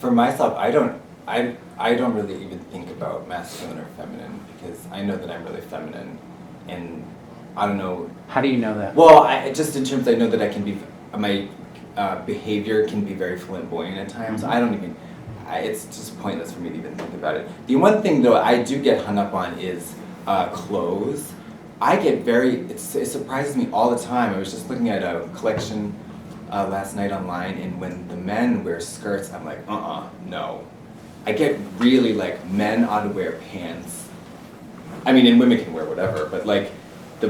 For myself, I don't really even think about masculine or feminine because I know that I'm really feminine, and I don't know. How do you know that? Well, I just in terms I know that I can be my behavior can be very flamboyant at times. I don't even. It's just pointless for me to even think about it. The one thing though I do get hung up on is clothes. I get it surprises me all the time. I was just looking at a collection last night online, and when the men wear skirts, I'm like, no. I get really like, men ought to wear pants. I mean, and women can wear whatever, but like, the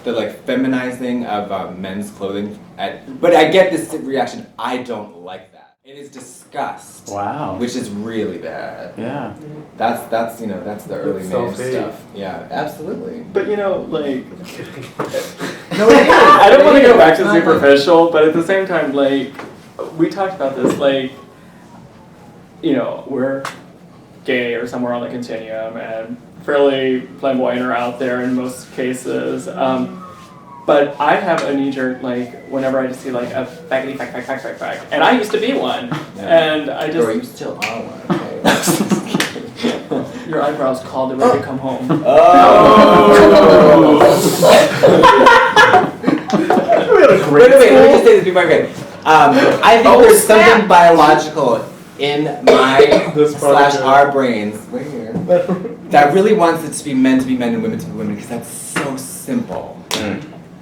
like feminizing of men's clothing. But I get this reaction, I don't like that. It is disgust. Wow. Which is really bad. Yeah. That's the early man stuff. Yeah, absolutely. But like... No, it is. I don't want to go back to superficial, but at the same time, like, we talked about this, like, we're gay or somewhere on the continuum and fairly flamboyant or out there in most cases. But I have a knee-jerk, like, whenever I just see, like, a faggoty fag. And I used to be one. Yeah. And I just... Girl, you still are one, okay? Your eyebrows called it ready to come home. Oh! Wait, let me just say this before I forget. I think there's something biological in my / our brains right here that really wants it to be men and women to be women because that's so simple.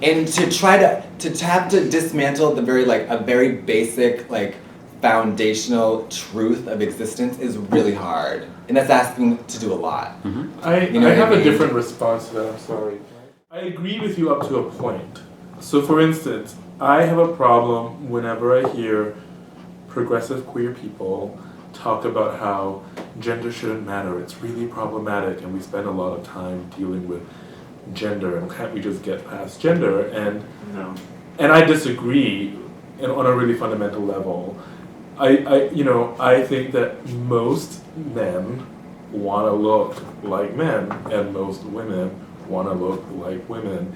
And to try to have to dismantle a very basic foundational truth of existence is really hard, and that's asking to do a lot. I have a different response to that. I'm sorry. I agree with you up to a point. So, for instance, I have a problem whenever I hear progressive queer people talk about how gender shouldn't matter. It's really problematic, and we spend a lot of time dealing with gender, and can't we just get past gender? And I disagree, on a really fundamental level. I think that most men want to look like men, and most women want to look like women,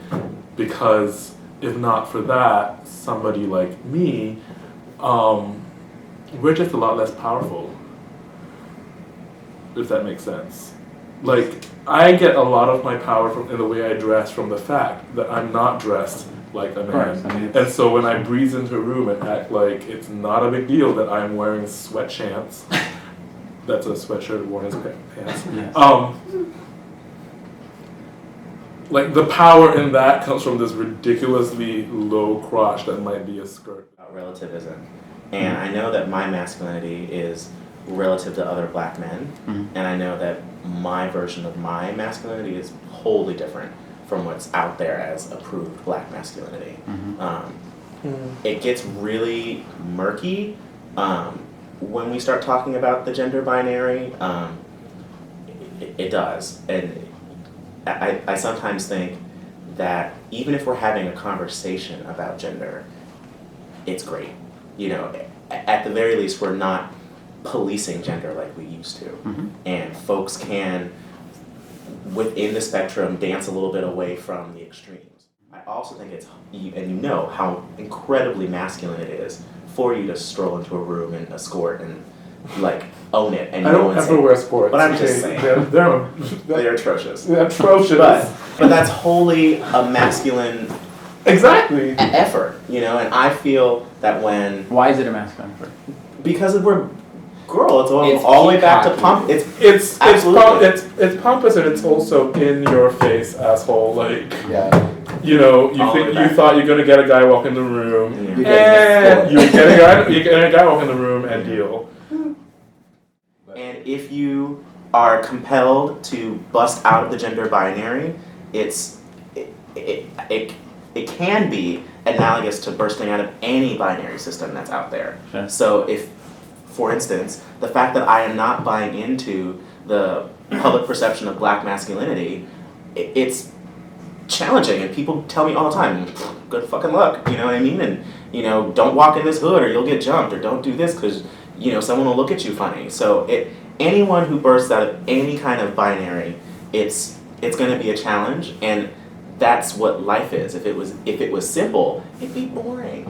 because if not for that, somebody like me, we're just a lot less powerful, if that makes sense. Like, I get a lot of my power in the way I dress from the fact that I'm not dressed like a man. And so when I breeze into a room and act like it's not a big deal that I'm wearing sweatshants, that's a sweatshirt worn as pants. Yes. Like, the power in that comes from this ridiculously low crotch that might be a skirt. Relativism. And I know that my masculinity is relative to other black men, and I know that my version of my masculinity is wholly different from what's out there as approved black masculinity. It gets really murky when we start talking about the gender binary. It does. And I sometimes think that even if we're having a conversation about gender, it's great. At the very least, we're not policing gender like we used to. And folks can, within the spectrum, dance a little bit away from the extremes. I also think and how incredibly masculine it is for you to stroll into a room and escort and own it. And I don't ever wear sports. But I'm just saying. They're atrocious. They're atrocious. But that's wholly a masculine effort, and I feel that when... Why is it a masculine effort? Because we're it's all the way back to pump. It's pompous, and it's also in your face, asshole. You thought you're gonna get a guy walk in the room, and you get a guy walk in the room and deal. And if you are compelled to bust out of the gender binary, it can be analogous to bursting out of any binary system that's out there. Sure. So if, for instance, the fact that I am not buying into the public perception of black masculinity, it's challenging, and people tell me all the time, good fucking luck, you know what I mean? And, don't walk in this hood or you'll get jumped, or don't do this because, someone will look at you funny. So anyone who bursts out of any kind of binary, it's going to be a challenge, and that's what life is. If it was simple, it'd be boring.